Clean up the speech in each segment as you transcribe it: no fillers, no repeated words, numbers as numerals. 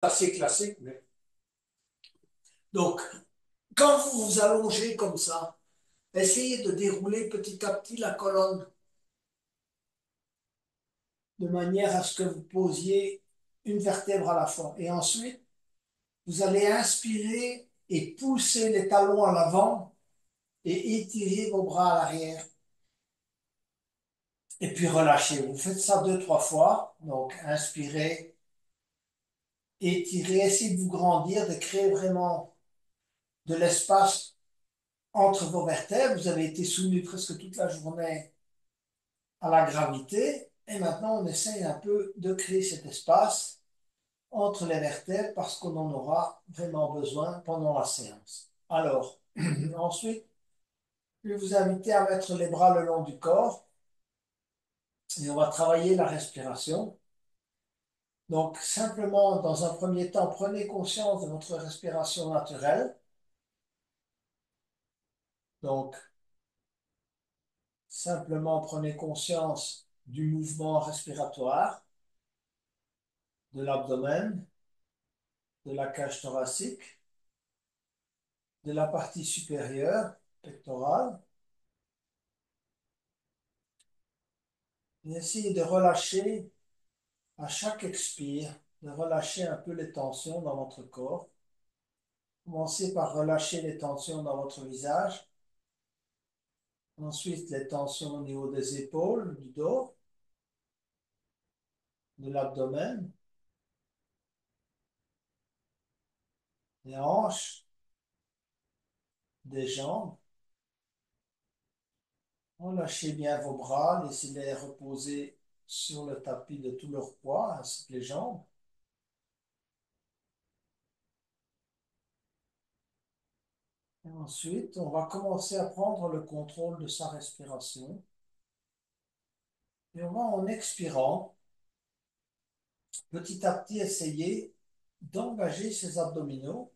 assez classique. Donc, quand vous vous allongez comme ça, essayez de dérouler petit à petit la colonne de manière à ce que vous posiez une vertèbre à la fois. Et ensuite, vous allez inspirer et pousser les talons à l'avant et étirer vos bras à l'arrière. Et puis relâchez. Vous faites ça deux, trois fois. Donc, inspirez, étirez, essayez de vous grandir, de créer vraiment de l'espace entre vos vertèbres. Vous avez été soumis presque toute la journée à la gravité. Et maintenant, on essaye un peu de créer cet espace entre les vertèbres parce qu'on en aura vraiment besoin pendant la séance. Alors, ensuite, je vais vous inviter à mettre les bras le long du corps et on va travailler la respiration. Donc, simplement, dans un premier temps, prenez conscience de votre respiration naturelle. Donc, simplement prenez conscience du mouvement respiratoire, de l'abdomen, de la cage thoracique, de la partie supérieure, pectorale. Et essayez de relâcher à chaque expire, de relâcher un peu les tensions dans votre corps. Commencez par relâcher les tensions dans votre visage. Ensuite, les tensions au niveau des épaules, du dos, de l'abdomen, des hanches, des jambes. Relâchez bien vos bras, laissez-les reposer sur le tapis de tout leur poids, ainsi que les jambes. Et ensuite, on va commencer à prendre le contrôle de sa respiration. Et on va, en expirant, petit à petit essayer d'engager ses abdominaux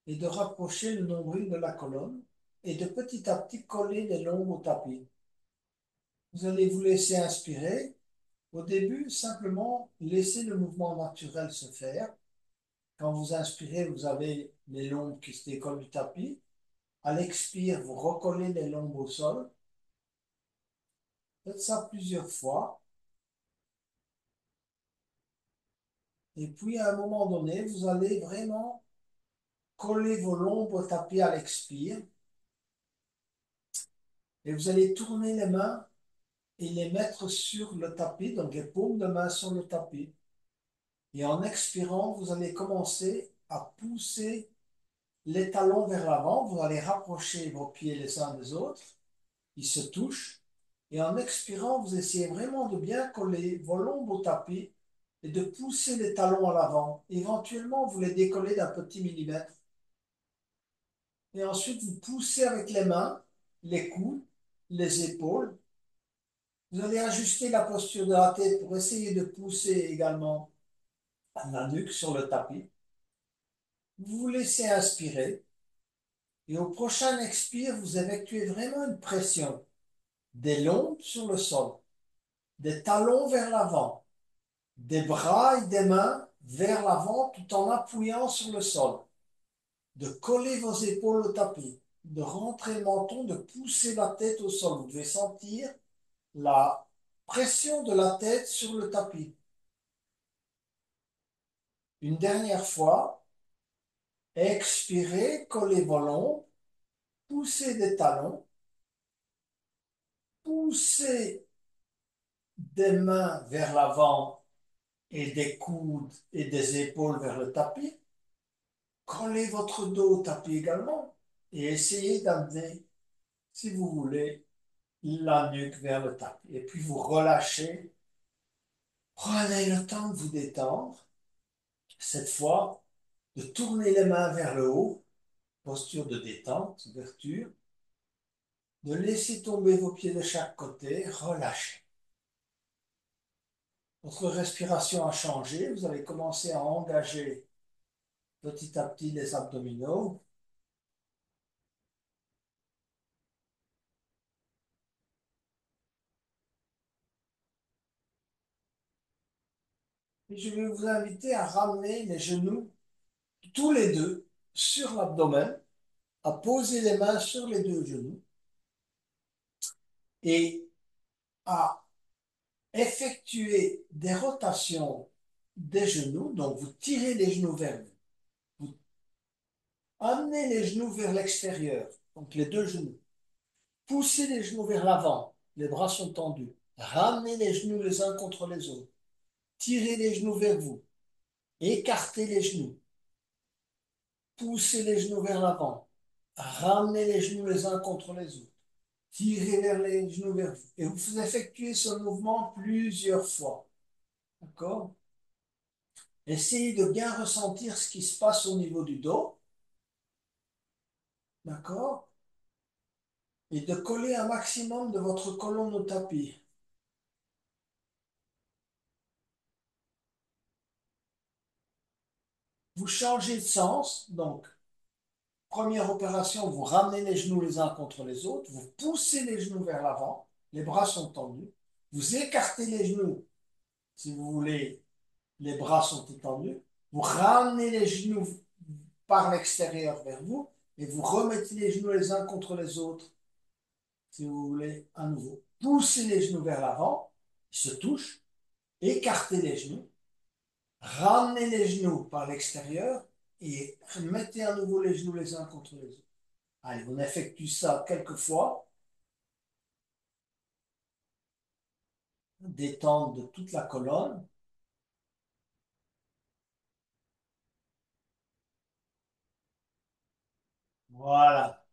et de rapprocher le nombril de la colonne et de petit à petit coller les lombes au tapis. Vous allez vous laisser inspirer. Au début, simplement, laissez le mouvement naturel se faire. Quand vous inspirez, vous avez les lombes qui se décollent du tapis. À l'expire, vous recollez les lombes au sol. Faites ça plusieurs fois. Et puis, à un moment donné, vous allez vraiment coller vos lombes au tapis à l'expire. Et vous allez tourner les mains et les mettre sur le tapis, donc les paumes de main sur le tapis. Et en expirant, vous allez commencer à pousser les talons vers l'avant. Vous allez rapprocher vos pieds les uns des autres. Ils se touchent. Et en expirant, vous essayez vraiment de bien coller vos lombes au tapis et de pousser les talons à l'avant. Éventuellement, vous les décollez d'un petit millimètre. Et ensuite, vous poussez avec les mains, les coudes, les épaules. Vous allez ajuster la posture de la tête pour essayer de pousser également la nuque sur le tapis. Vous vous laissez inspirer et au prochain expire, vous effectuez vraiment une pression des lombes sur le sol, des talons vers l'avant, des bras et des mains vers l'avant tout en appuyant sur le sol, de coller vos épaules au tapis, de rentrer le menton, de pousser la tête au sol. Vous devez sentir la pression de la tête sur le tapis. Une dernière fois, expirez, collez vos lombes, poussez des talons, poussez des mains vers l'avant et des coudes et des épaules vers le tapis. Collez votre dos au tapis également et essayez d'amener, si vous voulez, la nuque vers le tapis. Et puis vous relâchez. Prenez le temps de vous détendre. Cette fois, de tourner les mains vers le haut, posture de détente, ouverture. De laisser tomber vos pieds de chaque côté, relâchez. Votre respiration a changé. Vous avez commencé à engager petit à petit les abdominaux. Et je vais vous inviter à ramener les genoux tous les deux sur l'abdomen, à poser les mains sur les deux genoux et à effectuer des rotations des genoux. Donc, vous tirez les genoux vers vous. Vous amenez les genoux vers l'extérieur, donc les deux genoux. Poussez les genoux vers l'avant, les bras sont tendus. Ramenez les genoux les uns contre les autres. Tirez les genoux vers vous. Écartez les genoux. Poussez les genoux vers l'avant. Ramenez les genoux les uns contre les autres. Tirez vers les genoux vers vous. Et vous effectuez ce mouvement plusieurs fois. D'accord? Essayez de bien ressentir ce qui se passe au niveau du dos. D'accord? Et de coller un maximum de votre colonne au tapis. Vous changez de sens. Donc, première opération, vous ramenez les genoux les uns contre les autres. Vous poussez les genoux vers l'avant. Les bras sont tendus. Vous écartez les genoux, si vous voulez, les bras sont étendus. Vous ramenez les genoux par l'extérieur vers vous et vous remettez les genoux les uns contre les autres, si vous voulez, à nouveau. Poussez les genoux vers l'avant, ils se touchent, écartez les genoux, ramenez les genoux par l'extérieur et mettez à nouveau les genoux les uns contre les autres. Allez, on effectue ça quelques fois, détente de toute la colonne. Voilà.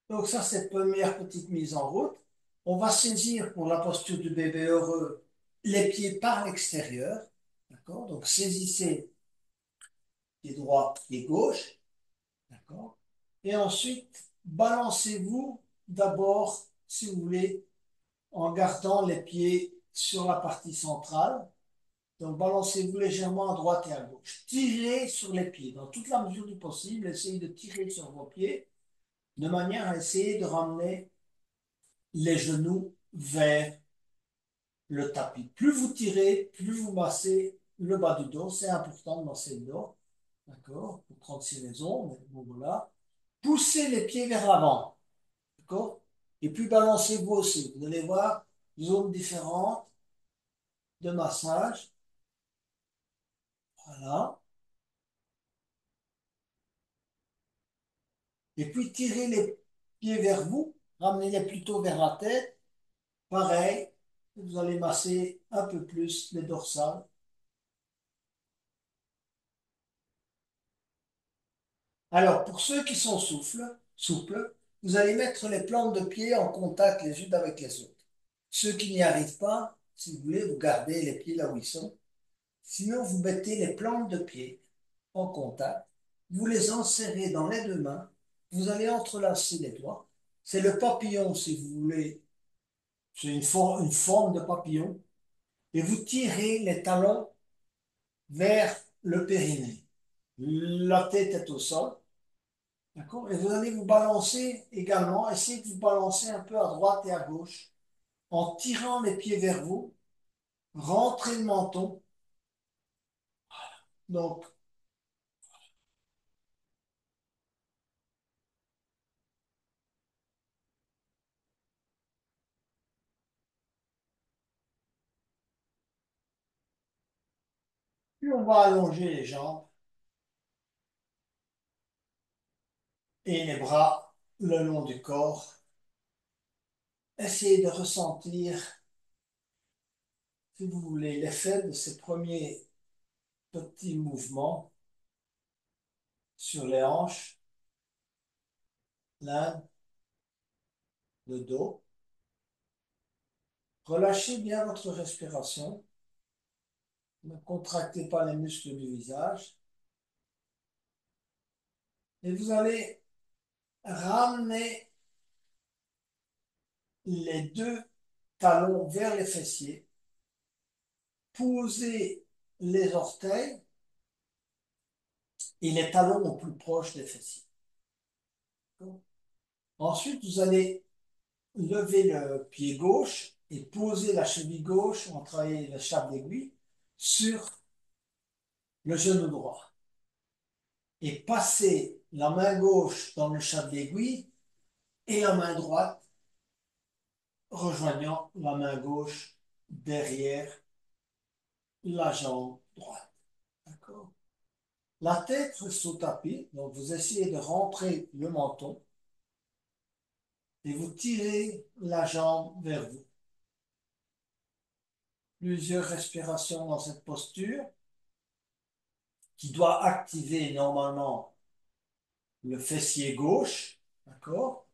Donc ça, c'est la première petite mise en route. On va saisir pour la posture du bébé heureux les pieds par l'extérieur. D'accord? Donc saisissez pied droit, pied gauche. D'accord? Et ensuite, balancez-vous d'abord, si vous voulez, en gardant les pieds sur la partie centrale. Donc balancez-vous légèrement à droite et à gauche. Tirez sur les pieds. Dans toute la mesure du possible, essayez de tirer sur vos pieds de manière à essayer de ramener les genoux vers le tapis. Plus vous tirez, plus vous massez le bas du dos. C'est important de masser le dos. D'accord? Pour 36 raisons. Mais bon, voilà. Poussez les pieds vers l'avant. D'accord? Et puis balancez-vous aussi. Vous allez voir zones différentes de massage. Voilà. Et puis tirez les pieds vers vous. Ramenez-les plutôt vers la tête. Pareil. Vous allez masser un peu plus les dorsales. Alors, pour ceux qui sont souples, vous allez mettre les plantes de pied en contact les unes avec les autres. Ceux qui n'y arrivent pas, si vous voulez, vous gardez les pieds là où ils sont. Sinon, vous mettez les plantes de pied en contact, vous les enserrez dans les deux mains, vous allez entrelacer les doigts. C'est le papillon, si vous voulez. C'est une forme de papillon. Et vous tirez les talons vers le périnée. La tête est au sol. D'accord? Et vous allez vous balancer également, essayez de vous balancer un peu à droite et à gauche en tirant les pieds vers vous, rentrez le menton. Donc, puis on va allonger les jambes et les bras le long du corps. Essayez de ressentir, si vous voulez, l'effet de ces premiers petits mouvements sur les hanches, l'âne, le dos. Relâchez bien votre respiration. Ne contractez pas les muscles du visage. Et vous allez ramener les deux talons vers les fessiers. Posez les orteils et les talons au plus proche des fessiers. Ensuite, vous allez lever le pied gauche et poser la cheville gauche, on travaille le chape d'aiguille, sur le genou droit et passez la main gauche dans le chat de l'aiguille et la main droite rejoignant la main gauche derrière la jambe droite. D'accord? La tête reste au tapis, donc vous essayez de rentrer le menton et vous tirez la jambe vers vous. Plusieurs respirations dans cette posture qui doit activer normalement le fessier gauche, d'accord?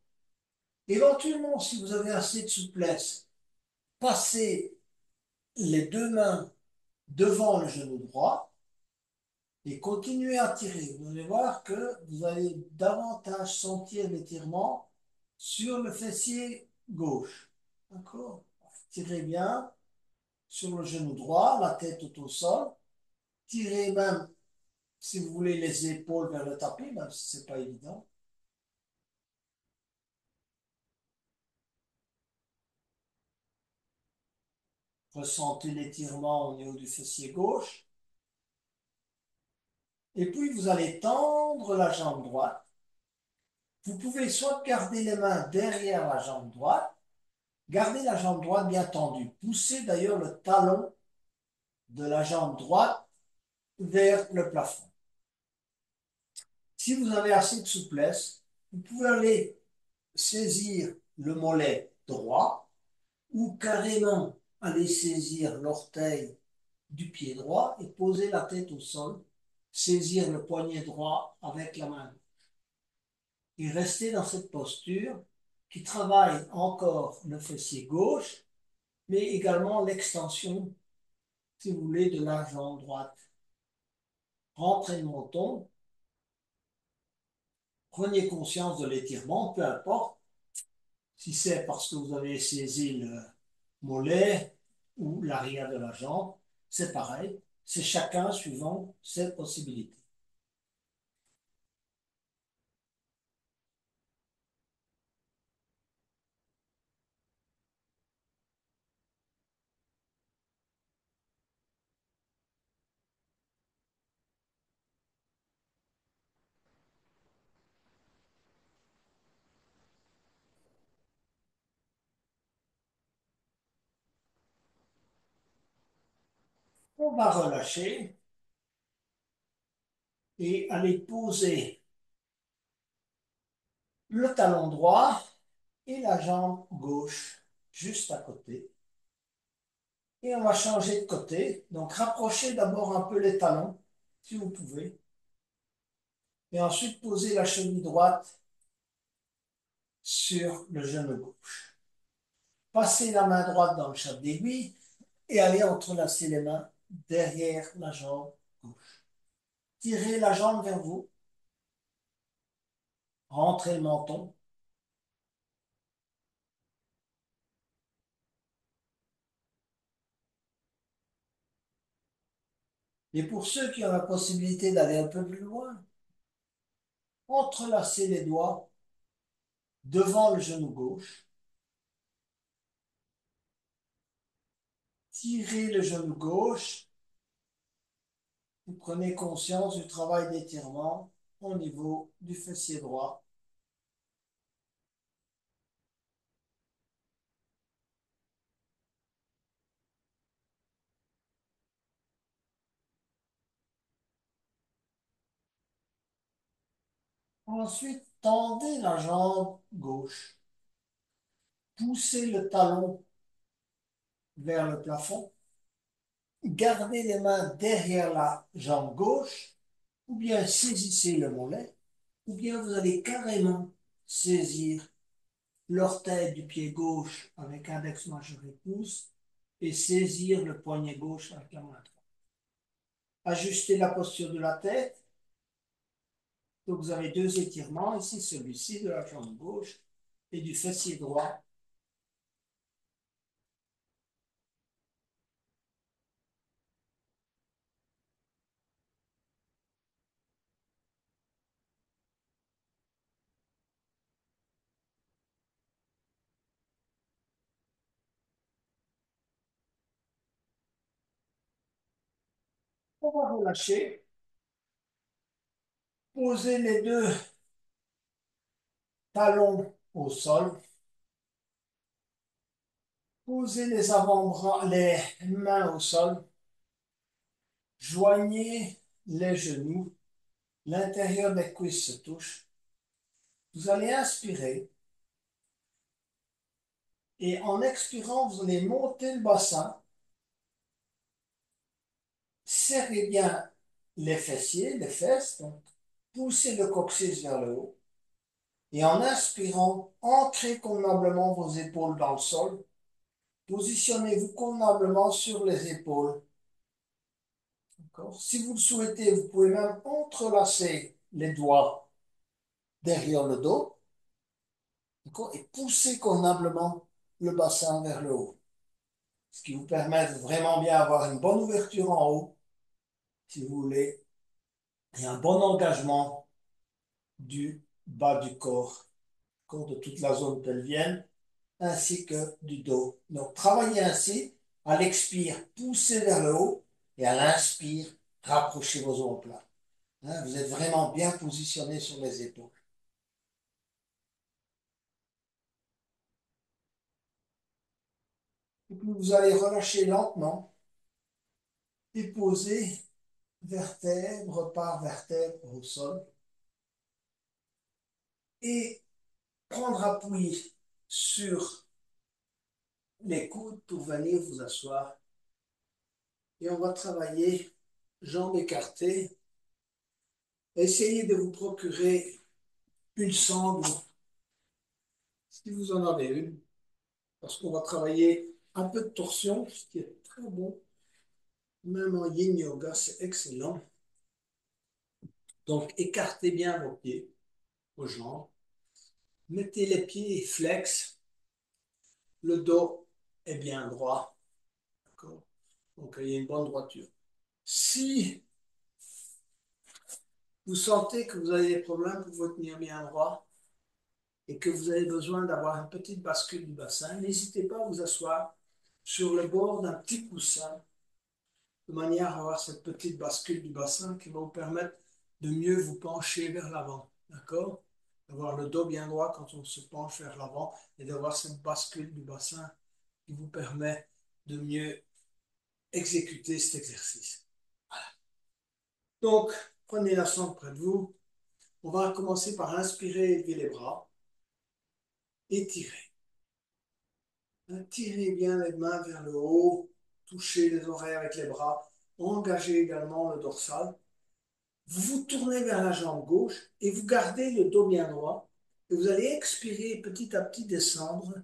Éventuellement, si vous avez assez de souplesse, passez les deux mains devant le genou droit et continuez à tirer. Vous allez voir que vous allez davantage sentir l'étirement sur le fessier gauche. D'accord? Tirez bien sur le genou droit, la tête tout au sol. Tirez même, si vous voulez, les épaules vers le tapis, même si ce n'est pas évident. Ressentez l'étirement au niveau du fessier gauche. Et puis, vous allez tendre la jambe droite. Vous pouvez soit garder les mains derrière la jambe droite, garder la jambe droite bien tendue. Poussez d'ailleurs le talon de la jambe droite vers le plafond. Si vous avez assez de souplesse, vous pouvez aller saisir le mollet droit ou carrément aller saisir l'orteil du pied droit et poser la tête au sol, saisir le poignet droit avec la main et rester dans cette posture qui travaille encore le fessier gauche, mais également l'extension, si vous voulez, de la jambe droite. Rentrez le menton, prenez conscience de l'étirement, peu importe si c'est parce que vous avez saisi le mollet ou l'arrière de la jambe, c'est pareil, c'est chacun suivant ses possibilités. On va relâcher et aller poser le talon droit et la jambe gauche juste à côté. Et on va changer de côté. Donc rapprochez d'abord un peu les talons, si vous pouvez. Et ensuite posez la cheville droite sur le genou gauche. Passez la main droite dans le chat d'aiguille et allez entrelacer les mains derrière la jambe gauche. Tirez la jambe vers vous. Rentrez le menton. Et pour ceux qui ont la possibilité d'aller un peu plus loin, entrelacez les doigts devant le genou gauche. Tirez le genou gauche. Vous prenez conscience du travail d'étirement au niveau du fessier droit. Ensuite, tendez la jambe gauche. Poussez le talon vers le plafond. Gardez les mains derrière la jambe gauche, ou bien saisissez le mollet, ou bien vous allez carrément saisir l'orteil du pied gauche avec index majeur et pouce et saisir le poignet gauche avec la main droite. Ajustez la posture de la tête. Donc vous avez deux étirements, ici celui-ci de la jambe gauche et du fessier droit. On va relâcher Posez les deux talons au sol. Posez les avant-bras, les mains au sol. Joignez les genoux. L'intérieur des cuisses se touche. Vous allez inspirer. Et en expirant, vous allez monter le bassin. Serrez bien les fessiers, les fesses. Donc, poussez le coccyx vers le haut. Et en inspirant, ancrez convenablement vos épaules dans le sol. Positionnez-vous convenablement sur les épaules. D'accord? Si vous le souhaitez, vous pouvez même entrelacer les doigts derrière le dos. D'accord? Et pousser convenablement le bassin vers le haut. Ce qui vous permet de vraiment bien avoir une bonne ouverture en haut, si vous voulez, et un bon engagement du bas du corps, de toute la zone pelvienne, ainsi que du dos. Donc, travaillez ainsi. À l'expire, poussez vers le haut, et à l'inspire, rapprochez vos omoplates. Hein, vous êtes vraiment bien positionné sur les épaules. Et puis, vous allez relâcher lentement et poser vertèbre par vertèbre au sol et prendre appui sur les coudes pour venir vous asseoir. Et on va travailler jambes écartées. Essayez de vous procurer une sangle, si vous en avez une, parce qu'on va travailler un peu de torsion, ce qui est très bon. Même en yin yoga, c'est excellent. Donc, écartez bien vos pieds, vos jambes. Mettez les pieds flex. Le dos est bien droit. D'accord? Donc, il y a une bonne droiture. Si vous sentez que vous avez des problèmes pour vous tenir bien droit et que vous avez besoin d'avoir une petite bascule du bassin, n'hésitez pas à vous asseoir sur le bord d'un petit coussin de manière à avoir cette petite bascule du bassin qui va vous permettre de mieux vous pencher vers l'avant. D'accord? D'avoir le dos bien droit quand on se penche vers l'avant et d'avoir cette bascule du bassin qui vous permet de mieux exécuter cet exercice. Donc, prenez la sangle près de vous. On va commencer par inspirer, élever les bras, étirer. Tirez bien les mains vers le haut, touchez les oreilles avec les bras, engagez également le dorsal. Vous vous tournez vers la jambe gauche et vous gardez le dos bien droit. Et vous allez expirer petit à petit, descendre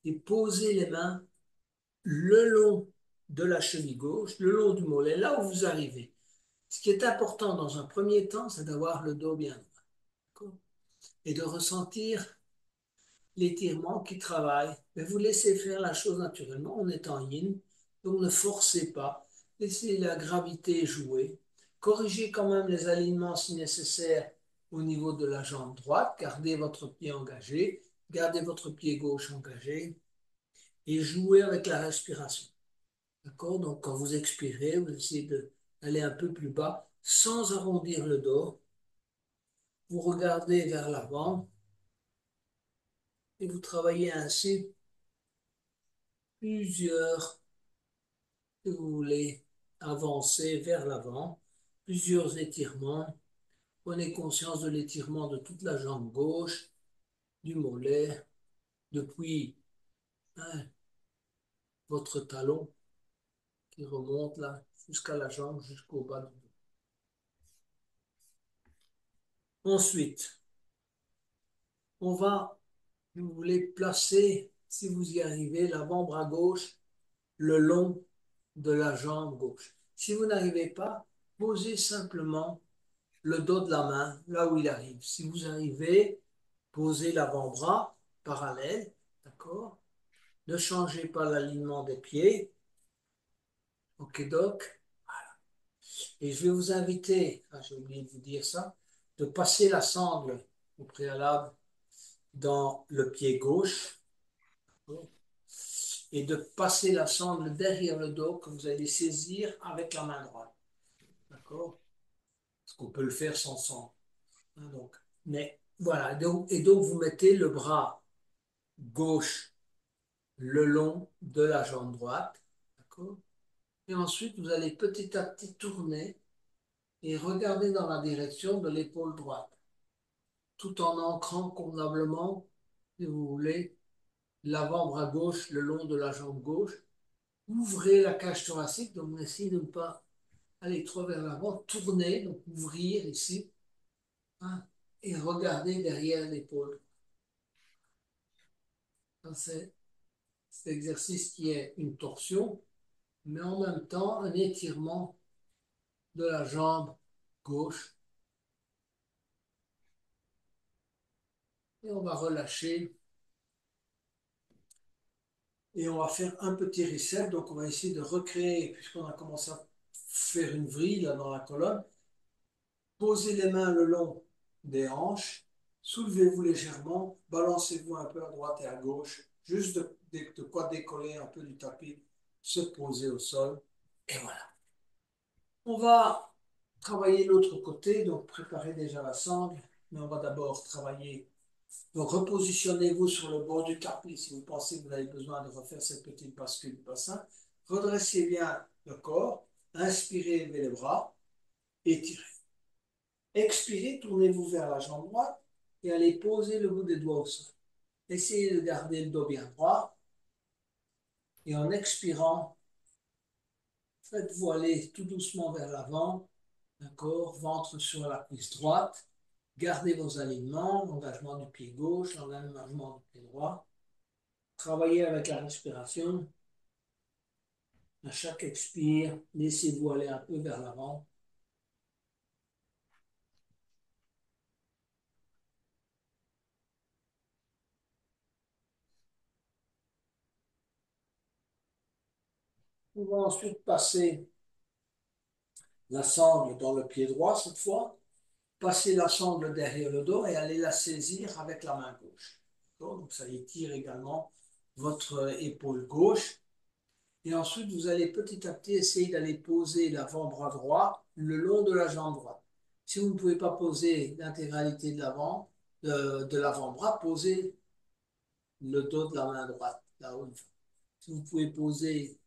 et poser les mains le long de la cheville gauche, le long du mollet, là où vous arrivez. Ce qui est important dans un premier temps, c'est d'avoir le dos bien droit et de ressentir l'étirement qui travaille. Mais vous laissez faire la chose naturellement, on est en yin, donc ne forcez pas. Laissez la gravité jouer. Corrigez quand même les alignements si nécessaire au niveau de la jambe droite. Gardez votre pied engagé, gardez votre pied gauche engagé et jouez avec la respiration. D'accord? Donc quand vous expirez, vous essayez d'aller un peu plus bas sans arrondir le dos. Vous regardez vers l'avant et vous travaillez ainsi plusieurs, si vous voulez avancer vers l'avant, plusieurs étirements. Prenez conscience de l'étirement de toute la jambe gauche, du mollet, depuis hein, votre talon qui remonte là jusqu'à la jambe, jusqu'au bas du dos. Ensuite, on va, si vous voulez, placer, si vous y arrivez, l'avant-bras gauche le long de la jambe gauche. Si vous n'arrivez pas, posez simplement le dos de la main là où il arrive. Si vous arrivez, posez l'avant-bras parallèle, d'accord? Ne changez pas l'alignement des pieds. Ok, doc. Et je vais vous inviter, j'ai oublié de vous dire ça, de passer la sangle au préalable dans le pied gauche et de passer la sangle derrière le dos que vous allez saisir avec la main droite. D'accord? qu'on peut le faire sans sang. Hein, donc, mais voilà, et donc vous mettez le bras gauche le long de la jambe droite, d'accord? Et ensuite, vous allez petit à petit tourner et regarder dans la direction de l'épaule droite, tout en ancrant convenablement, si vous voulez, l'avant-bras gauche le long de la jambe gauche. Ouvrez la cage thoracique, donc essayez de ne pas aller trop vers l'avant, tournez, donc ouvrir ici, hein, et regardez derrière l'épaule. C'est cet exercice qui est une torsion, mais en même temps un étirement de la jambe gauche. Et on va relâcher et on va faire un petit reset. Donc on va essayer de recréer, puisqu'on a commencé à faire une vrille là dans la colonne. Posez les mains le long des hanches, soulevez-vous légèrement, balancez-vous un peu à droite et à gauche, juste de quoi décoller un peu du tapis, se poser au sol. Et voilà. On va travailler l'autre côté, donc préparez déjà la sangle, mais on va d'abord travailler. Donc repositionnez-vous sur le bord du tapis si vous pensez que vous avez besoin de refaire cette petite bascule du bassin. Redressez bien le corps, inspirez, levez les bras, étirez. Expirez, tournez-vous vers la jambe droite et allez poser le bout des doigts au sol. Essayez de garder le dos bien droit et en expirant, faites-vous aller tout doucement vers l'avant, d'accord, ventre sur la cuisse droite. Gardez vos alignements, l'engagement du pied gauche, l'engagement du pied droit. Travaillez avec la respiration. À chaque expire, laissez-vous aller un peu vers l'avant. On va ensuite passer la sangle dans le pied droit cette fois. Passer la sangle derrière le dos et aller la saisir avec la main gauche. Donc ça étire également votre épaule gauche. Et ensuite, vous allez petit à petit essayer d'aller poser l'avant-bras droit le long de la jambe droite. Si vous ne pouvez pas poser l'intégralité de l'avant, de l'avant-bras, posez le dos de la main droite, là où il faut. Si vous pouvez poser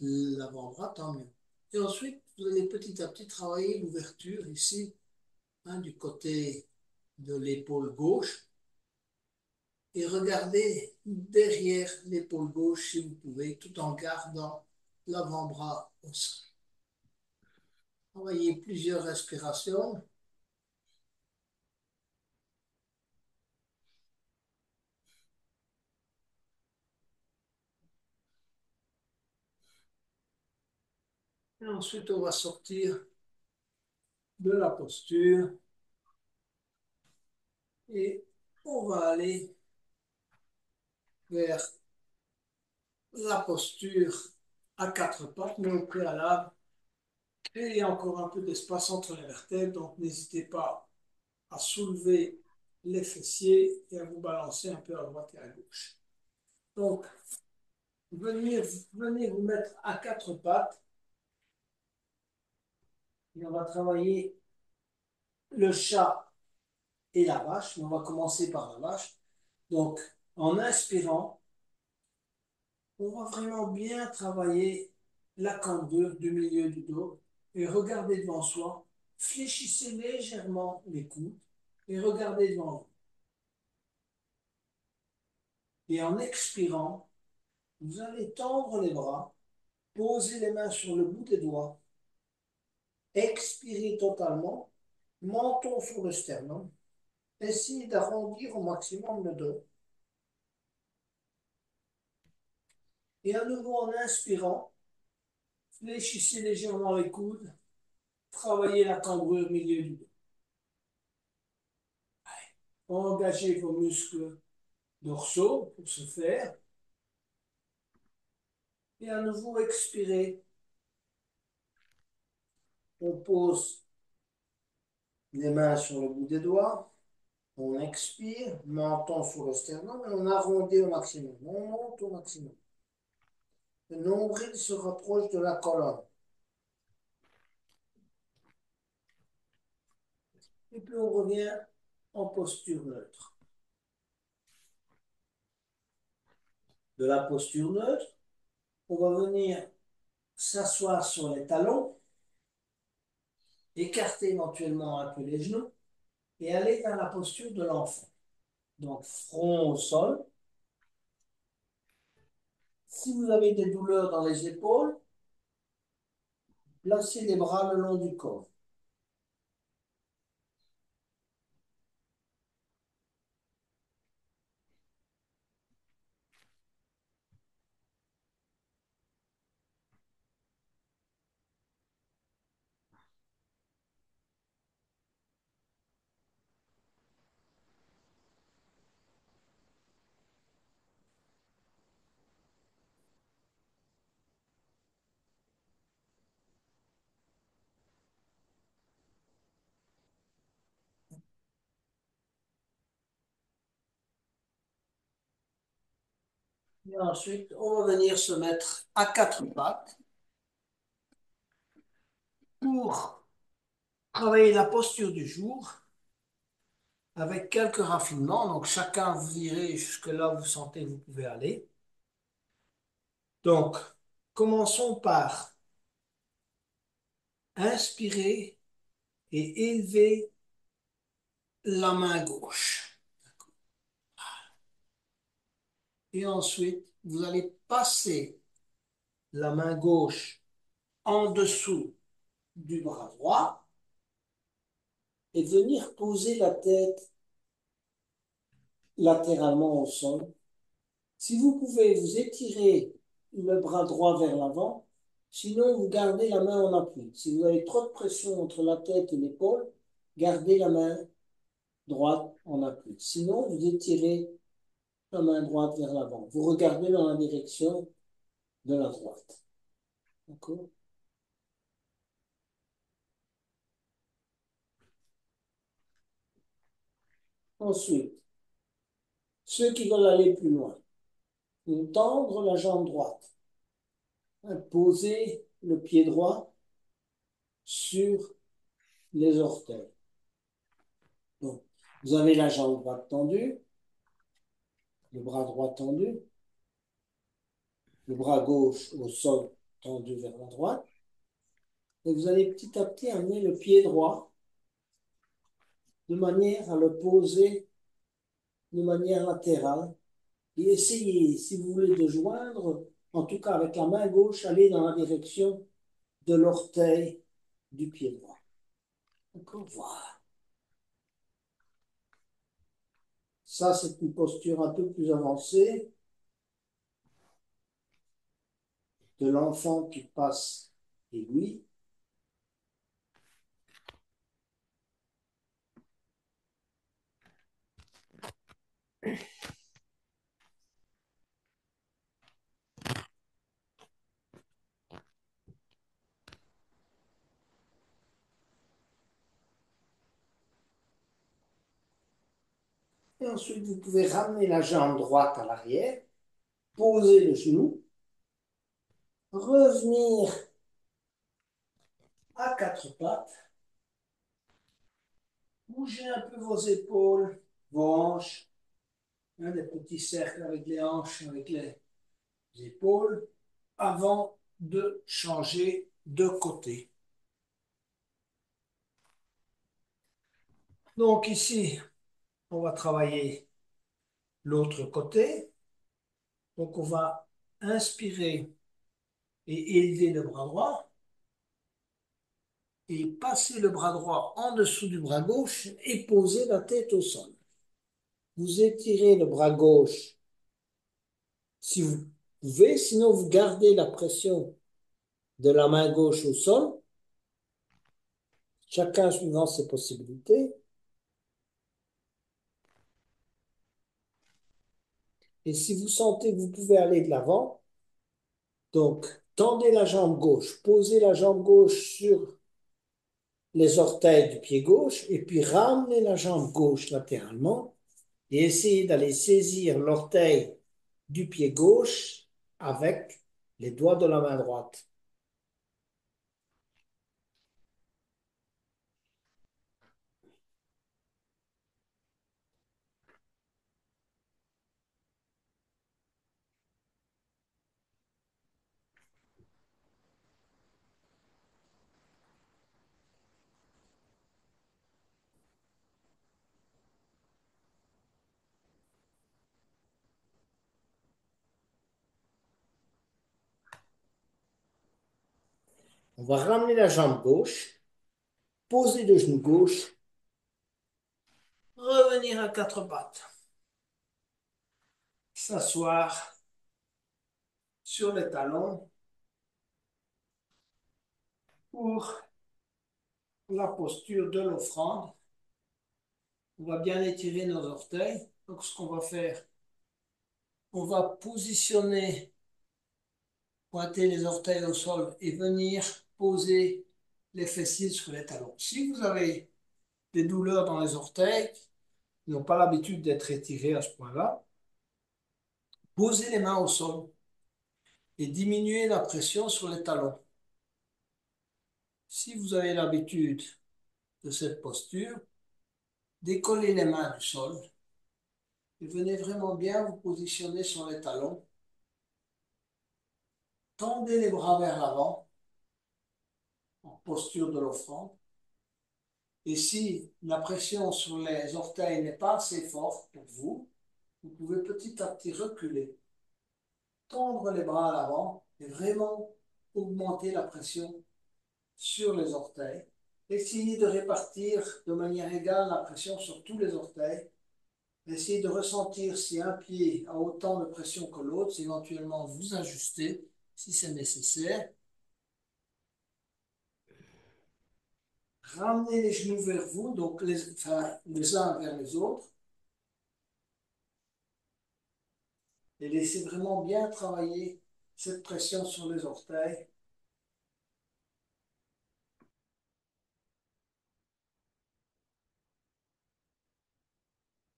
l'avant-bras, tant mieux. Et ensuite, vous allez petit à petit travailler l'ouverture ici, hein, du côté de l'épaule gauche. Et regardez derrière l'épaule gauche si vous pouvez, tout en gardant l'avant-bras au sol. Travaillez plusieurs respirations. Et ensuite, on va sortir de la posture et on va aller vers la posture à quatre pattes, mais au préalable, créez encore un peu d'espace entre les vertèbres, donc n'hésitez pas à soulever les fessiers et à vous balancer un peu à droite et à gauche. Donc, venez vous mettre à quatre pattes et on va travailler le chat et la vache. On va commencer par la vache. Donc, en inspirant, on va vraiment bien travailler la cambrure du milieu du dos et regardez devant soi. Fléchissez légèrement les coudes et regardez devant vous. Et en expirant, vous allez tendre les bras, poser les mains sur le bout des doigts, expirez totalement, menton sur le sternum, essayez d'arrondir au maximum le dos. Et à nouveau en inspirant, fléchissez légèrement les coudes, travaillez la cambrure milieu du dos. Engagez vos muscles dorsaux pour ce faire. Et à nouveau expirez. On pose les mains sur le bout des doigts. On expire, menton sur le sternum et on arrondit au maximum. On monte au maximum. Le nombril se rapproche de la colonne. Et puis on revient en posture neutre. De la posture neutre, on va venir s'asseoir sur les talons, écarter éventuellement un peu les genoux et aller dans la posture de l'enfant. Donc front au sol. Si vous avez des douleurs dans les épaules, placez les bras le long du corps. Et ensuite, on va venir se mettre à quatre pattes pour travailler la posture du jour avec quelques raffinements. Donc, chacun, vous irez jusque-là où vous sentez que vous pouvez aller. Donc, commençons par inspirer et élever la main gauche. Et ensuite, vous allez passer la main gauche en dessous du bras droit et venir poser la tête latéralement au sol. Si vous pouvez, vous étirez le bras droit vers l'avant, sinon vous gardez la main en appui. Si vous avez trop de pression entre la tête et l'épaule, gardez la main droite en appui. Sinon, vous étirez la main droite vers l'avant. Vous regardez dans la direction de la droite. D'accord? Ensuite, ceux qui veulent aller plus loin, vont tendre la jambe droite. Poser le pied droit sur les orteils. Donc, vous avez la jambe droite tendue, le bras droit tendu, le bras gauche au sol tendu vers la droite. Et vous allez petit à petit amener le pied droit de manière à le poser de manière latérale. Et essayez, si vous voulez, de joindre, en tout cas avec la main gauche, aller dans la direction de l'orteil du pied droit. D'accord? Voilà. Ça, c'est une posture un peu plus avancée de l'enfant qui passe aiguille. Et ensuite, vous pouvez ramener la jambe droite à l'arrière, poser le genou, revenir à quatre pattes, bouger un peu vos épaules, vos hanches, hein, des petits cercles avec les hanches, avec les épaules, avant de changer de côté. Donc ici, on va travailler l'autre côté. Donc on va inspirer et élever le bras droit et passer le bras droit en dessous du bras gauche et poser la tête au sol. Vous étirez le bras gauche si vous pouvez, sinon vous gardez la pression de la main gauche au sol, chacun suivant ses possibilités. Et si vous sentez que vous pouvez aller de l'avant, donc tendez la jambe gauche, posez la jambe gauche sur les orteils du pied gauche et puis ramenez la jambe gauche latéralement et essayez d'aller saisir l'orteil du pied gauche avec les doigts de la main droite. On va ramener la jambe gauche, poser le genou gauche, revenir à quatre pattes, s'asseoir sur les talons pour la posture de l'offrande. On va bien étirer nos orteils. Donc, ce qu'on va faire, on va positionner, pointer les orteils au sol et venir poser les fessiers sur les talons. Si vous avez des douleurs dans les orteils, qui n'ont pas l'habitude d'être étirés à ce point-là, posez les mains au sol et diminuez la pression sur les talons. Si vous avez l'habitude de cette posture, décollez les mains du sol et venez vraiment bien vous positionner sur les talons. Tendez les bras vers l'avant en posture de l'offrande. Et si la pression sur les orteils n'est pas assez forte pour vous, vous pouvez petit à petit reculer, tendre les bras à l'avant et vraiment augmenter la pression sur les orteils. Essayez de répartir de manière égale la pression sur tous les orteils. Essayez de ressentir si un pied a autant de pression que l'autre, si éventuellement vous ajustez si c'est nécessaire. Ramenez les genoux vers vous, donc les uns vers les autres, et laissez vraiment bien travailler cette pression sur les orteils.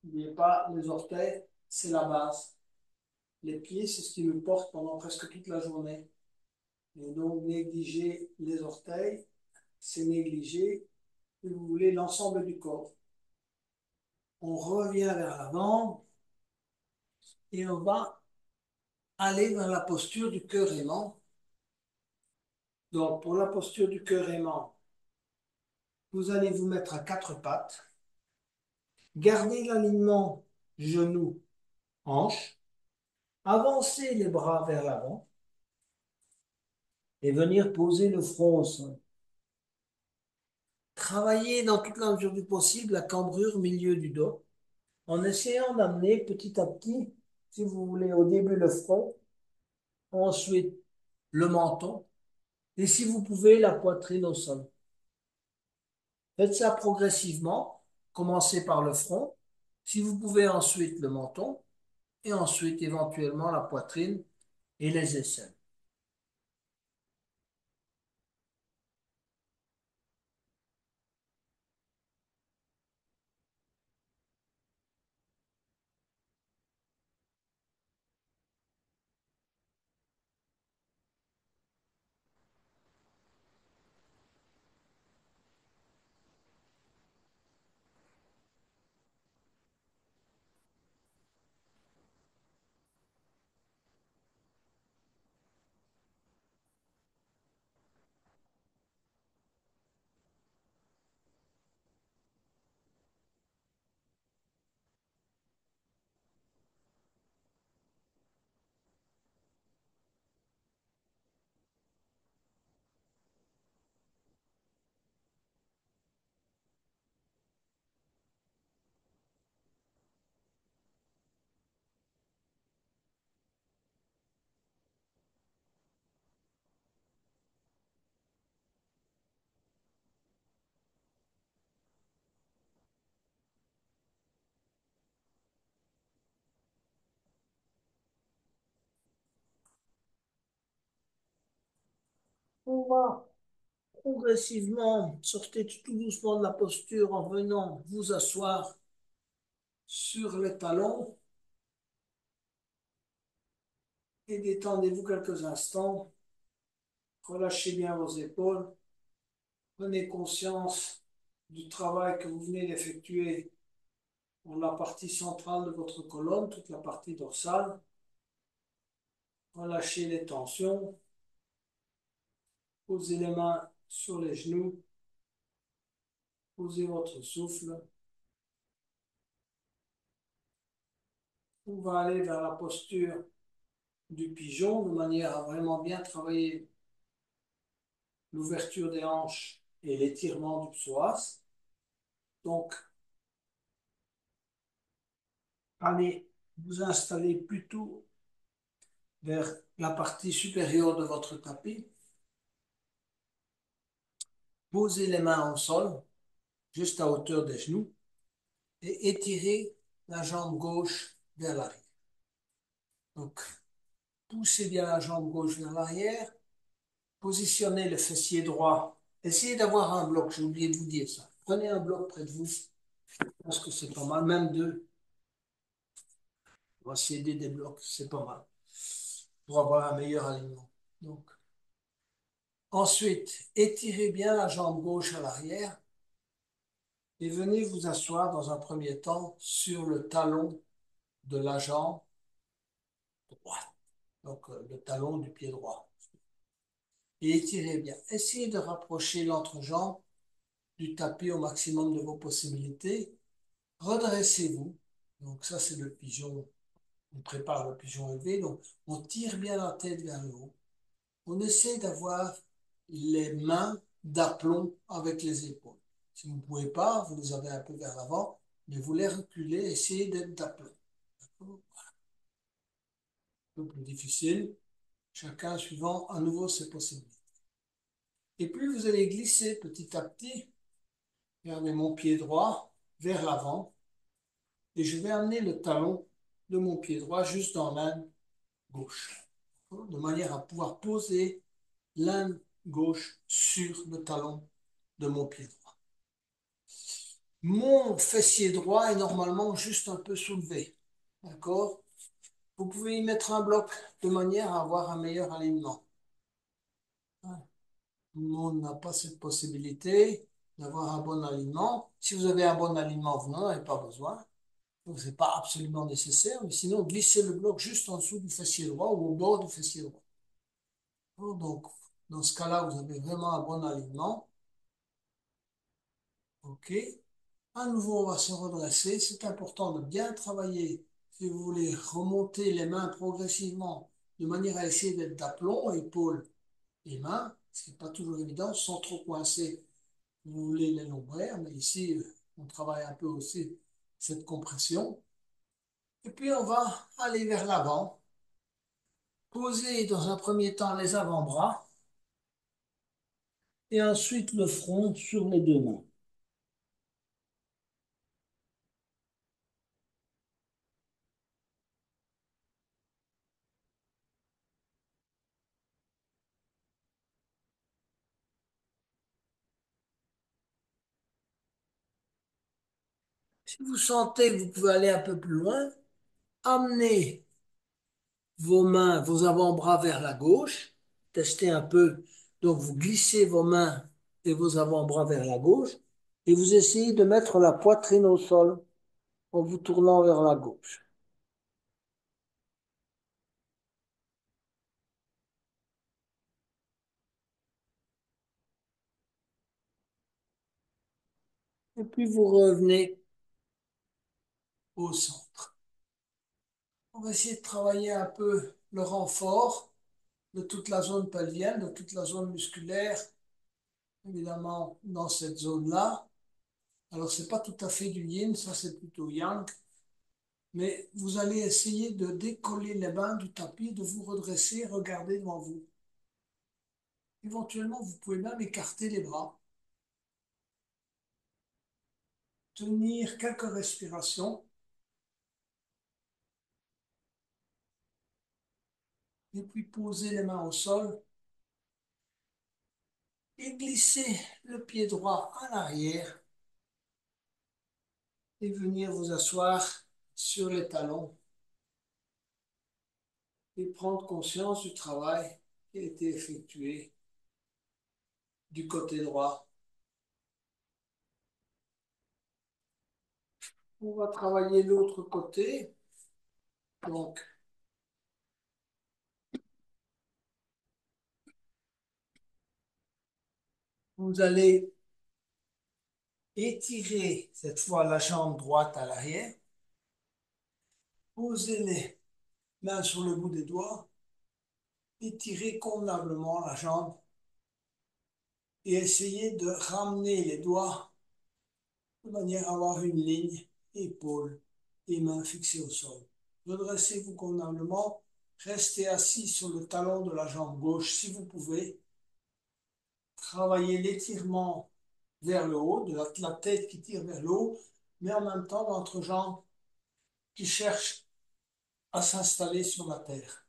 N'oubliez pas, les orteils, c'est la base. Les pieds, c'est ce qui nous porte pendant presque toute la journée. Et donc, négliger les orteils, c'est négliger, si vous voulez, l'ensemble du corps. On revient vers l'avant et on va aller vers la posture du cœur aimant. Donc, pour la posture du cœur aimant, vous allez vous mettre à quatre pattes. Gardez l'alignement genou-hanche. Avancez les bras vers l'avant et venir poser le front au sol. Travaillez dans toute la mesure du possible la cambrure au milieu du dos en essayant d'amener petit à petit, si vous voulez, au début le front, ensuite le menton et si vous pouvez la poitrine au sol. Faites ça progressivement. Commencez par le front. Si vous pouvez ensuite le menton et ensuite éventuellement la poitrine et les aisselles. On va progressivement sortir tout doucement de la posture en venant vous asseoir sur les talons et détendez-vous quelques instants. Relâchez bien vos épaules. Prenez conscience du travail que vous venez d'effectuer dans la partie centrale de votre colonne, toute la partie dorsale. Relâchez les tensions. Posez les mains sur les genoux. Posez votre souffle. On va aller vers la posture du pigeon de manière à vraiment bien travailler l'ouverture des hanches et l'étirement du psoas. Donc, allez vous installer plutôt vers la partie supérieure de votre tapis. Posez les mains au sol, juste à hauteur des genoux, et étirez la jambe gauche vers l'arrière. Donc, poussez bien la jambe gauche vers l'arrière, positionnez le fessier droit. Essayez d'avoir un bloc, j'ai oublié de vous dire ça. Prenez un bloc près de vous, je pense que c'est pas mal, même deux. On va essayer des blocs, c'est pas mal, pour avoir un meilleur alignement. Donc, ensuite, étirez bien la jambe gauche à l'arrière et venez vous asseoir dans un premier temps sur le talon de la jambe droite, donc le talon du pied droit. Et étirez bien. Essayez de rapprocher l'entrejambe du tapis au maximum de vos possibilités. Redressez-vous. Donc ça, c'est le pigeon. On prépare le pigeon élevé. Donc on tire bien la tête vers le haut. On essaie d'avoir les mains d'aplomb avec les épaules. Si vous ne pouvez pas, vous les avez un peu vers l'avant, mais vous les reculez, essayez d'être d'aplomb. Un peu plus difficile, chacun suivant à nouveau ses possibilités. Et puis vous allez glisser petit à petit, regardez mon pied droit vers l'avant, et je vais amener le talon de mon pied droit juste dans l'âne gauche, de manière à pouvoir poser l'âne gauche sur le talon de mon pied droit. Mon fessier droit est normalement juste un peu soulevé. D'accord? Vous pouvez y mettre un bloc de manière à avoir un meilleur alignement. Tout le monde n'a pas cette possibilité d'avoir un bon alignement. Si vous avez un bon alignement, vous n'en avez pas besoin. Donc, ce n'est pas absolument nécessaire, mais sinon, glissez le bloc juste en dessous du fessier droit ou au bord du fessier droit. Donc, dans ce cas-là, vous avez vraiment un bon alignement. OK. À nouveau, on va se redresser. C'est important de bien travailler. Si vous voulez remonter les mains progressivement de manière à essayer d'être d'aplomb, épaules et mains, ce qui n'est pas toujours évident, sans trop coincer, vous voulez les lombaires, mais ici, on travaille un peu aussi cette compression. Et puis, on va aller vers l'avant. Poser dans un premier temps les avant-bras et ensuite le front sur les deux mains. Si vous sentez que vous pouvez aller un peu plus loin, amenez vos mains, vos avant-bras vers la gauche. Testez un peu. Donc, vous glissez vos mains et vos avant-bras vers la gauche et vous essayez de mettre la poitrine au sol en vous tournant vers la gauche. Et puis, vous revenez au centre. On va essayer de travailler un peu le renfort de toute la zone pelvienne, de toute la zone musculaire, évidemment, dans cette zone-là. Alors, c'est pas tout à fait du yin, ça c'est plutôt yang, mais vous allez essayer de décoller les mains du tapis, de vous redresser, regarder devant vous. Éventuellement, vous pouvez même écarter les bras, tenir quelques respirations, et puis poser les mains au sol et glisser le pied droit en arrière et venir vous asseoir sur les talons et prendre conscience du travail qui a été effectué du côté droit. On va travailler l'autre côté. Donc, vous allez étirer cette fois la jambe droite à l'arrière. Posez les mains sur le bout des doigts. Étirez convenablement la jambe et essayez de ramener les doigts de manière à avoir une ligne, épaules et mains fixées au sol. Redressez-vous convenablement, restez assis sur le talon de la jambe gauche si vous pouvez. Travaillez l'étirement vers le haut, de la tête qui tire vers le haut, mais en même temps l'entrejambe qui cherche à s'installer sur la terre.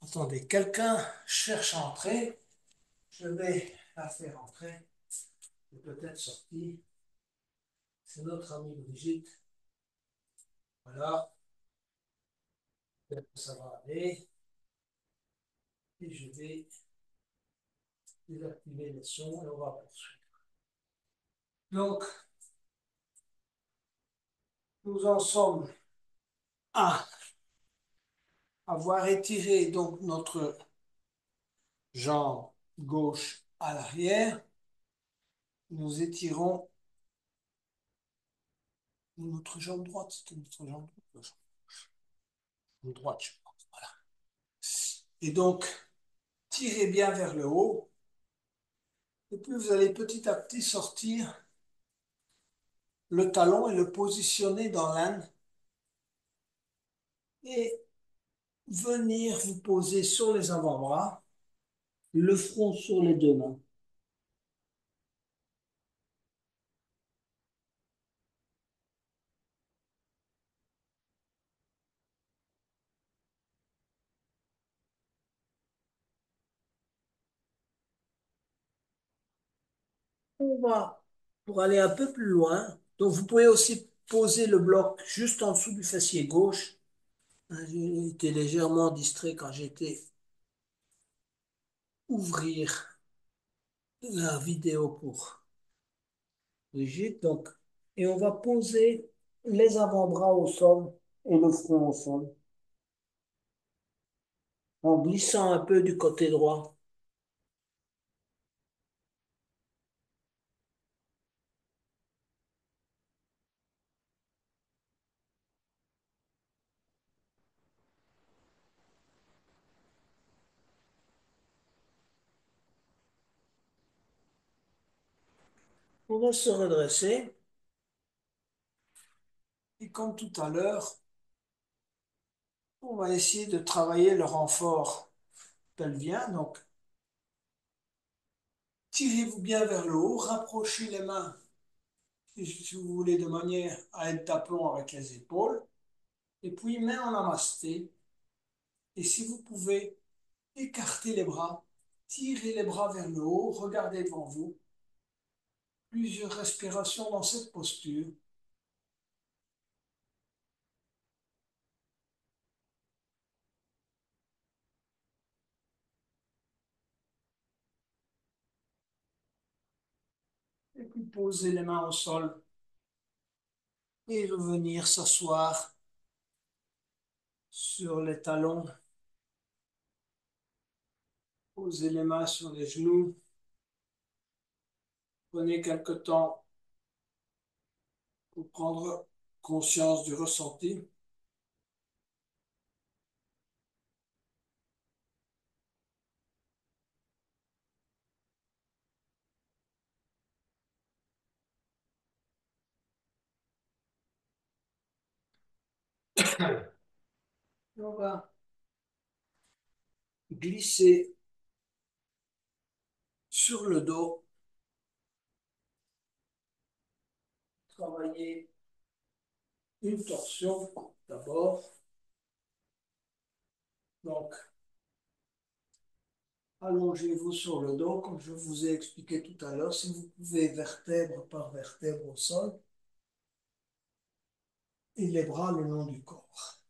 Attendez, quelqu'un cherche à entrer. Je vais la faire entrer. Elle peut être sortie. C'est notre amie Brigitte. Voilà, ça va aller. Et je vais désactiver les sons et on va poursuivre. Donc, nous en sommes à avoir étiré donc notre jambe gauche à l'arrière. Nous étirons notre jambe droite. C'était notre jambe droite, je pense. Voilà. Et donc, tirez bien vers le haut. Et puis, vous allez petit à petit sortir le talon et le positionner dans l'âne et venir vous poser sur les avant-bras, le front sur les deux mains. On va, pour aller un peu plus loin, donc vous pouvez aussi poser le bloc juste en dessous du fessier gauche. J'ai été légèrement distrait quand j'étais ouvrir la vidéo pour Brigitte. Donc, et on va poser les avant-bras au sol et le front au sol en glissant un peu du côté droit. On va se redresser et comme tout à l'heure, on va essayer de travailler le renfort pelvien. Donc, tirez-vous bien vers le haut, rapprochez les mains, si vous voulez, de manière à être d'aplomb avec les épaules. Et puis, main en namasté. Et si vous pouvez, écartez les bras, tirez les bras vers le haut, regardez devant vous. Plusieurs respirations dans cette posture. Et puis, posez les mains au sol et revenir s'asseoir sur les talons. Posez les mains sur les genoux. Prenez quelque temps pour prendre conscience du ressenti. On va glisser sur le dos, travailler une torsion d'abord. Donc, allongez-vous sur le dos, comme je vous ai expliqué tout à l'heure, si vous pouvez vertèbre par vertèbre au sol, et les bras le long du corps.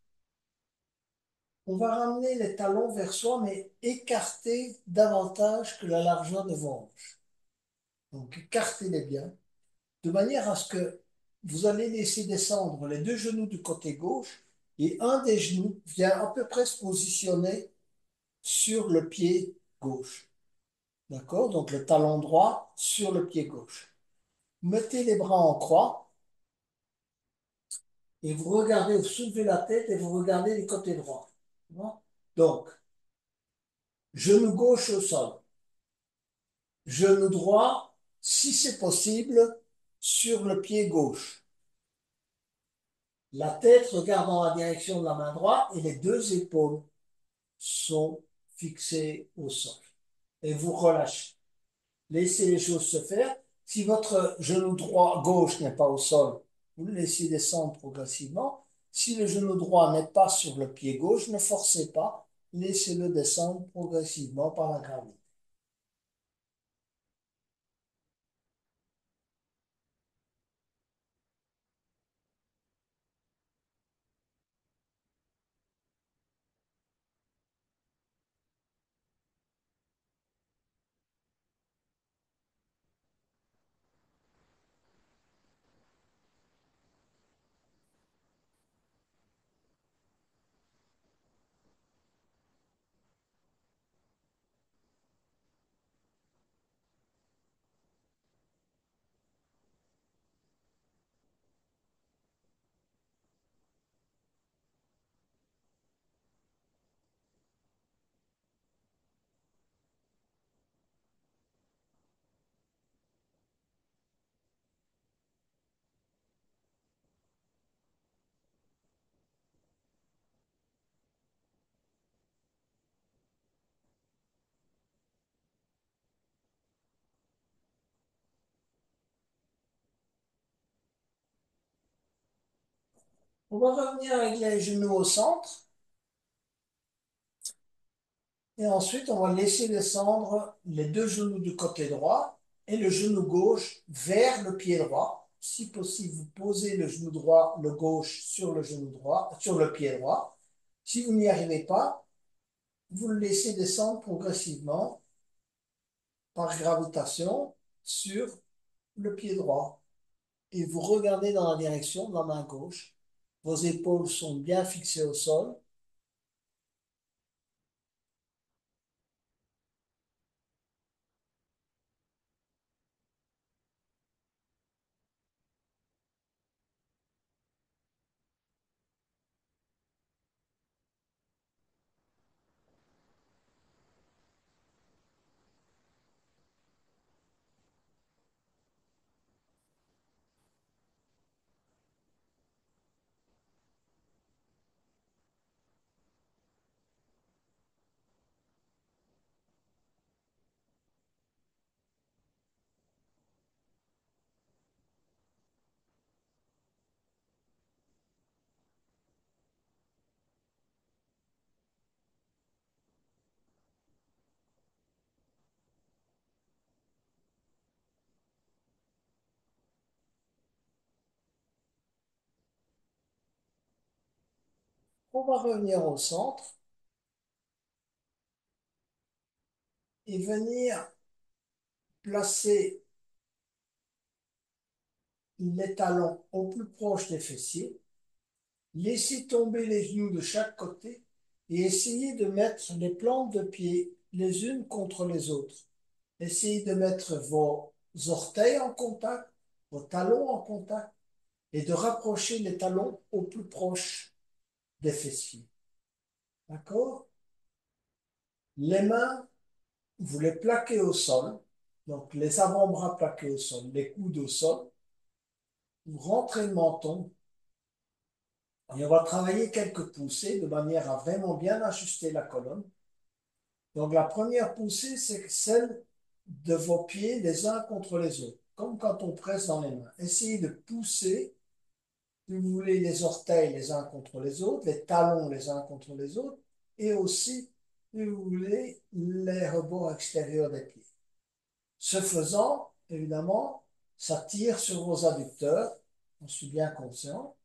On va ramener les talons vers soi, mais écarter davantage que la largeur de vos hanches. Donc, écartez-les bien, de manière à ce que vous allez laisser descendre les deux genoux du côté gauche et un des genoux vient à peu près se positionner sur le pied gauche. D'accord? Donc le talon droit sur le pied gauche. Mettez les bras en croix et vous regardez, vous soulevez la tête et vous regardez du côté droit. Donc, genou gauche au sol. Genou droit, si c'est possible, sur le pied gauche. La tête regarde dans la direction de la main droite et les deux épaules sont fixées au sol. Et vous relâchez. Laissez les choses se faire. Si votre genou droit gauche n'est pas au sol, vous le laissez descendre progressivement. Si le genou droit n'est pas sur le pied gauche, ne forcez pas. Laissez-le descendre progressivement par la gravité. On va revenir avec les genoux au centre et ensuite on va laisser descendre les deux genoux du côté droit et le genou gauche vers le pied droit. Si possible, vous posez le genou droit, le gauche sur le genou droit, sur le pied droit. Si vous n'y arrivez pas, vous le laissez descendre progressivement par gravitation sur le pied droit. Et vous regardez dans la direction de la main gauche. Vos épaules sont bien fixées au sol. On va revenir au centre et venir placer les talons au plus proche des fessiers. Laissez tomber les genoux de chaque côté et essayez de mettre les plantes de pied les unes contre les autres. Essayez de mettre vos orteils en contact, vos talons en contact et de rapprocher les talons au plus proche des fessiers. D'accord? Les mains, vous les plaquez au sol, donc les avant-bras plaqués au sol, les coudes au sol. Vous rentrez le menton et on va travailler quelques poussées de manière à vraiment bien ajuster la colonne. Donc la première poussée, c'est celle de vos pieds les uns contre les autres, comme quand on presse dans les mains. Essayez de pousser, si vous voulez, les orteils les uns contre les autres, les talons les uns contre les autres, et aussi, si vous voulez, les rebords extérieurs des pieds. Ce faisant, évidemment, ça tire sur vos adducteurs, j'en suis bien conscient.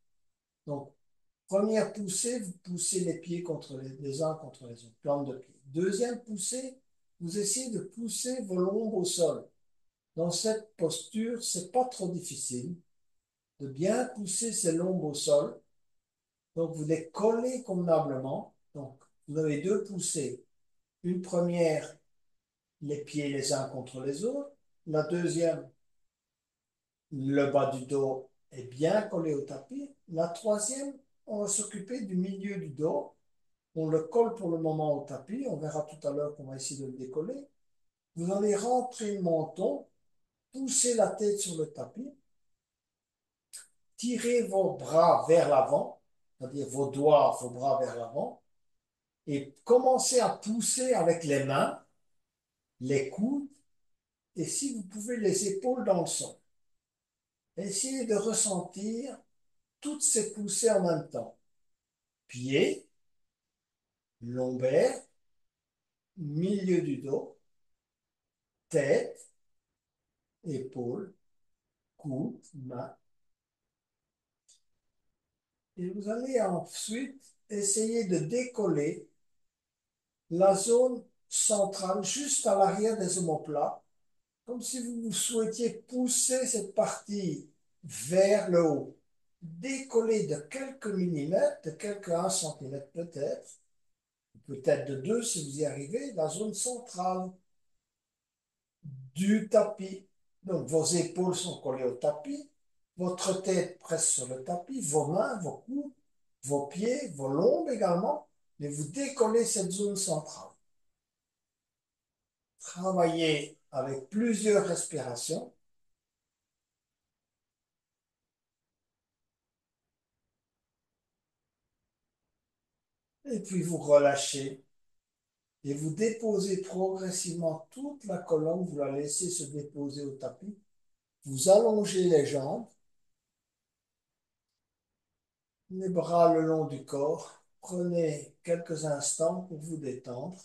Donc, première poussée, vous poussez les pieds les uns contre les autres, plante de pied. Deuxième poussée, vous essayez de pousser vos lombes au sol. Dans cette posture, c'est pas trop difficile de bien pousser ces lombes au sol. Donc, vous les collez convenablement. Donc, vous avez deux poussées. Une première, les pieds les uns contre les autres. La deuxième, le bas du dos est bien collé au tapis. La troisième, on va s'occuper du milieu du dos. On le colle pour le moment au tapis. On verra tout à l'heure qu'on va essayer de le décoller. Vous allez rentrer le menton, pousser la tête sur le tapis, tirer vos bras vers l'avant, c'est-à-dire vos bras vers l'avant, et commencer à pousser avec les mains, les coudes, et si vous pouvez, les épaules dans le sol. Essayez de ressentir toutes ces poussées en même temps. Pieds, lombaire, milieu du dos, tête, épaules, coudes, mains. Et vous allez ensuite essayer de décoller la zone centrale juste à l'arrière des omoplates, comme si vous souhaitiez pousser cette partie vers le haut. Décoller de quelques millimètres, de quelques 1 centimètre peut-être, peut-être de 2 si vous y arrivez, la zone centrale du tapis. Donc vos épaules sont collées au tapis, votre tête presse sur le tapis, vos mains, vos coudes, vos pieds, vos lombes également, mais vous décollez cette zone centrale. Travaillez avec plusieurs respirations et puis vous relâchez et vous déposez progressivement toute la colonne, vous la laissez se déposer au tapis. Vous allongez les jambes, les bras le long du corps. Prenez quelques instants pour vous détendre.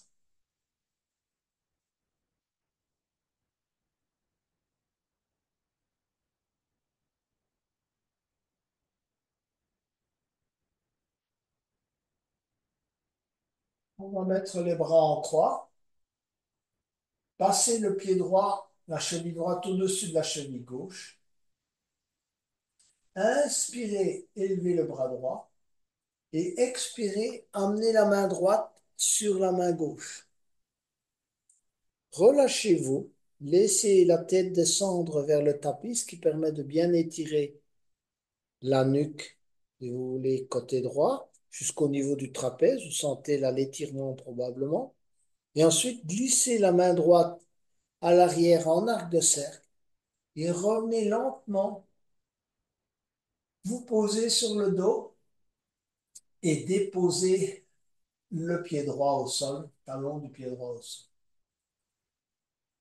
On va mettre les bras en croix. Passez le pied droit, la cheville droite au-dessus de la cheville gauche. Inspirez, élevez le bras droit. Et expirez, amenez la main droite sur la main gauche. Relâchez-vous, laissez la tête descendre vers le tapis, ce qui permet de bien étirer la nuque, si vous voulez, côté droit, jusqu'au niveau du trapèze. Vous sentez là l'étirement probablement. Et ensuite, glissez la main droite à l'arrière en arc de cercle et revenez lentement. Vous posez sur le dos et déposez le pied droit au sol, talon du pied droit au sol.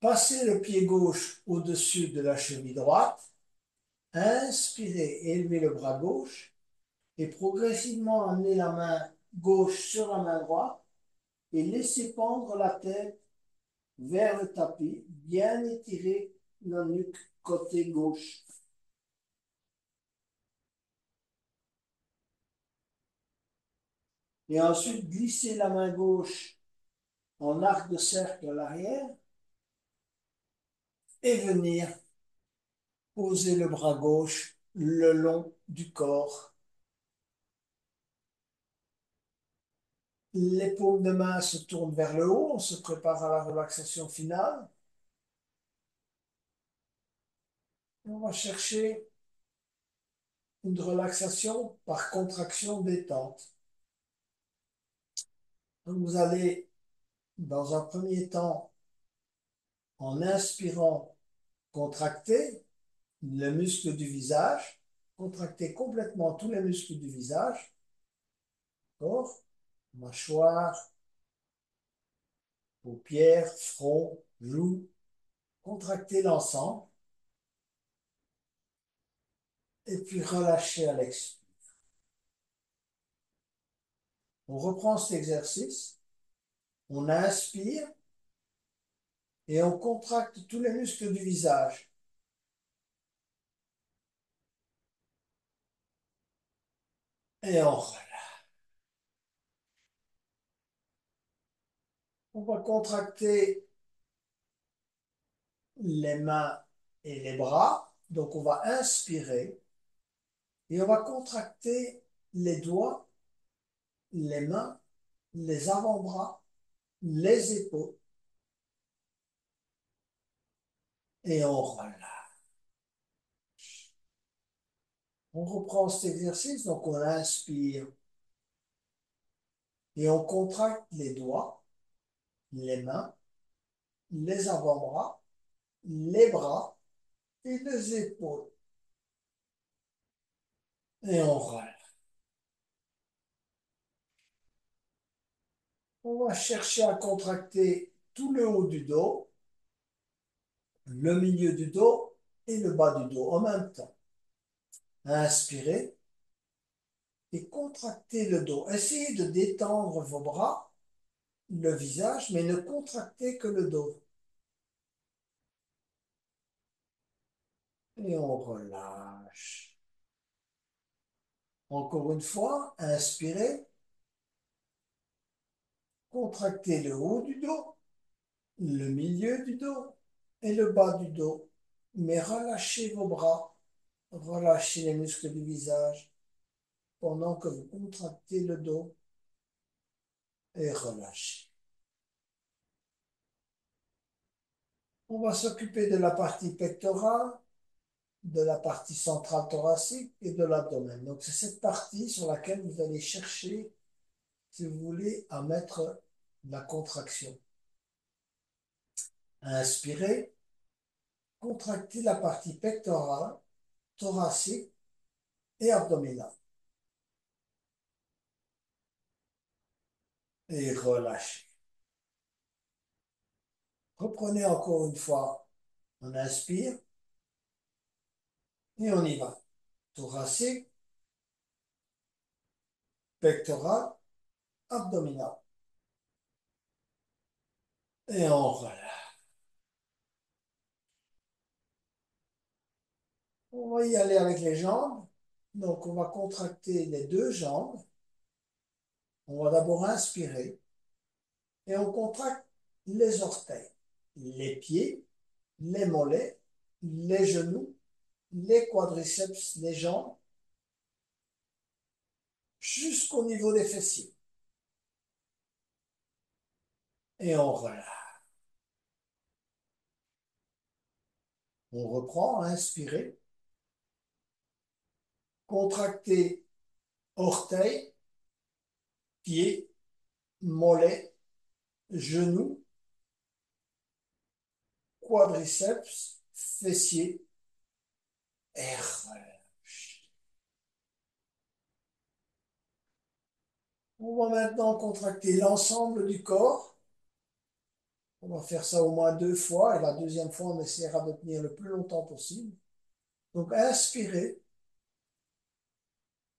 Passez le pied gauche au-dessus de la cheville droite. Inspirez, élevez le bras gauche et progressivement amenez la main gauche sur la main droite et laissez pendre la tête vers le tapis, bien étirer la nuque côté gauche. Et ensuite, glissez la main gauche en arc de cercle à l'arrière et venir poser le bras gauche le long du corps. Les paumes de main se tournent vers le haut, on se prépare à la relaxation finale. On va chercher une relaxation par contraction détente. Donc vous allez, dans un premier temps, en inspirant, contracter le muscle du visage, contracter complètement tous les muscles du visage, d'accord? Mâchoire, paupières, front, joues, contracter l'ensemble et puis relâcher à l'expire. On reprend cet exercice, on inspire et on contracte tous les muscles du visage. Et on relâche. On va contracter les mains et les bras. Donc on va inspirer et on va contracter les doigts, les mains, les avant-bras, les épaules et on relâche. On reprend cet exercice, donc on inspire et on contracte les doigts, les mains, les avant-bras, les bras et les épaules. Et on relâche. On va chercher à contracter tout le haut du dos, le milieu du dos et le bas du dos en même temps. Inspirez et contractez le dos. Essayez de détendre vos bras, le visage, mais ne contractez que le dos. Et on relâche. Encore une fois, inspirez, contractez le haut du dos, le milieu du dos et le bas du dos. Mais relâchez vos bras, relâchez les muscles du visage pendant que vous contractez le dos et relâchez. On va s'occuper de la partie pectorale, de la partie centrale thoracique et de l'abdomen. Donc, c'est cette partie sur laquelle vous allez chercher, si vous voulez, à mettre la contraction. Inspirez, contractez la partie pectorale, thoracique et abdominale. Et relâchez. Reprenez encore une fois. On inspire et on y va. Thoracique, pectoral, abdominal. Et on relâche. On va y aller avec les jambes. Donc, on va contracter les deux jambes. On va d'abord inspirer et on contracte les orteils, les pieds, les mollets, les genoux, les quadriceps, les jambes, jusqu'au niveau des fessiers. Et on relâche. On reprend, inspirer, contracter orteils, pieds, mollets, genoux, quadriceps, fessiers et relâche. On va maintenant contracter l'ensemble du corps. On va faire ça au moins 2 fois et la deuxième fois, on essaiera de tenir le plus longtemps possible. Donc, inspirez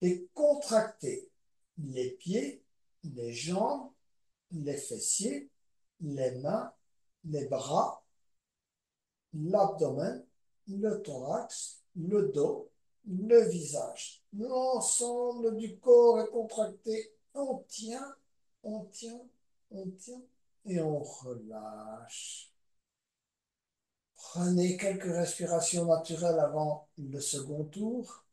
et contractez les pieds, les jambes, les fessiers, les mains, les bras, l'abdomen, le thorax, le dos, le visage. L'ensemble du corps est contracté. On tient, on tient, on tient et on relâche. Prenez quelques respirations naturelles avant le second tour.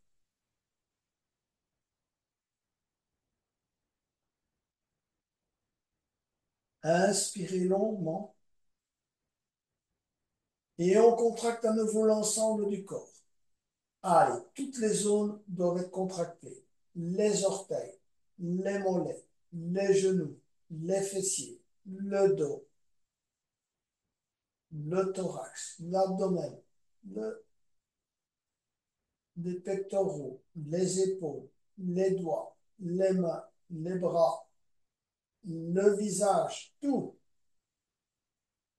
Inspirez longuement et on contracte à nouveau l'ensemble du corps. Allez, toutes les zones doivent être contractées. Les orteils, les mollets, les genoux, les fessiers, le dos, le thorax, l'abdomen, les pectoraux, les épaules, les doigts, les mains, les bras, le visage, tout.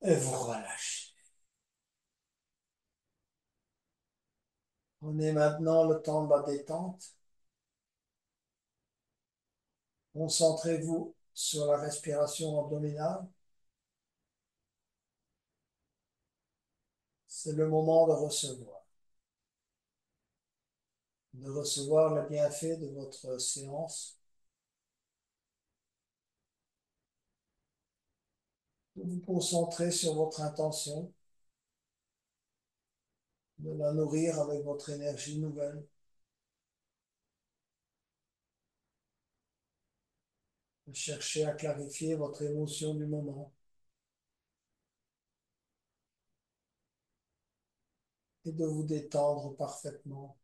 Et vous relâchez. Prenez maintenant le temps de la détente. Concentrez-vous sur la respiration abdominale. C'est le moment de recevoir le bienfait de votre séance, de vous concentrer sur votre intention, de la nourrir avec votre énergie nouvelle, de chercher à clarifier votre émotion du moment et de vous détendre parfaitement.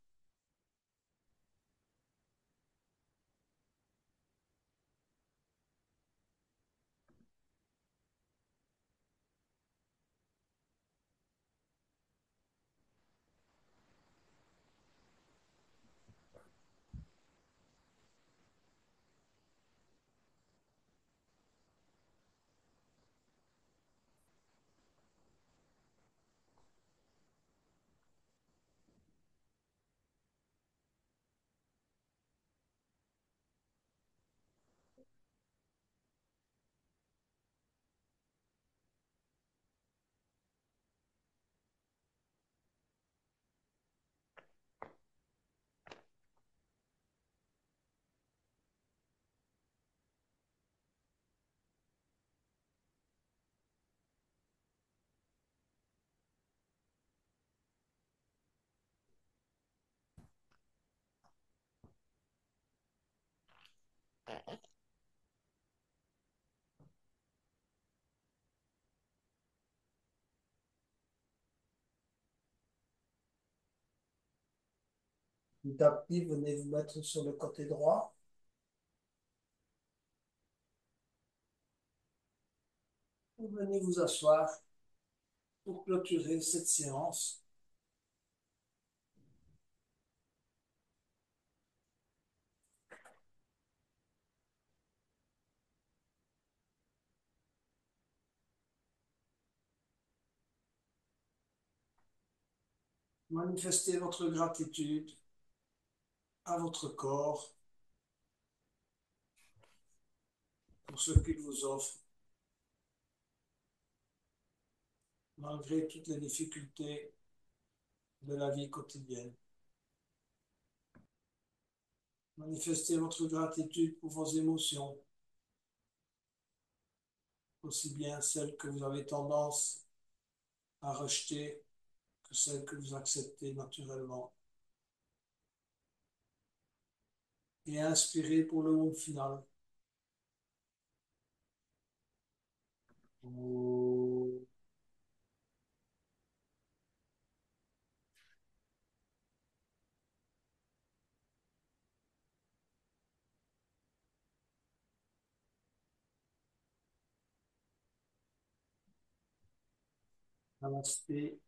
Petit à petit, venez vous mettre sur le côté droit. Vous venez vous asseoir pour clôturer cette séance. Manifestez votre gratitude à votre corps pour ce qu'il vous offre, malgré toutes les difficultés de la vie quotidienne. Manifestez votre gratitude pour vos émotions, aussi bien celles que vous avez tendance à rejeter que celles que vous acceptez naturellement. Et inspirez pour le monde final. Namasté.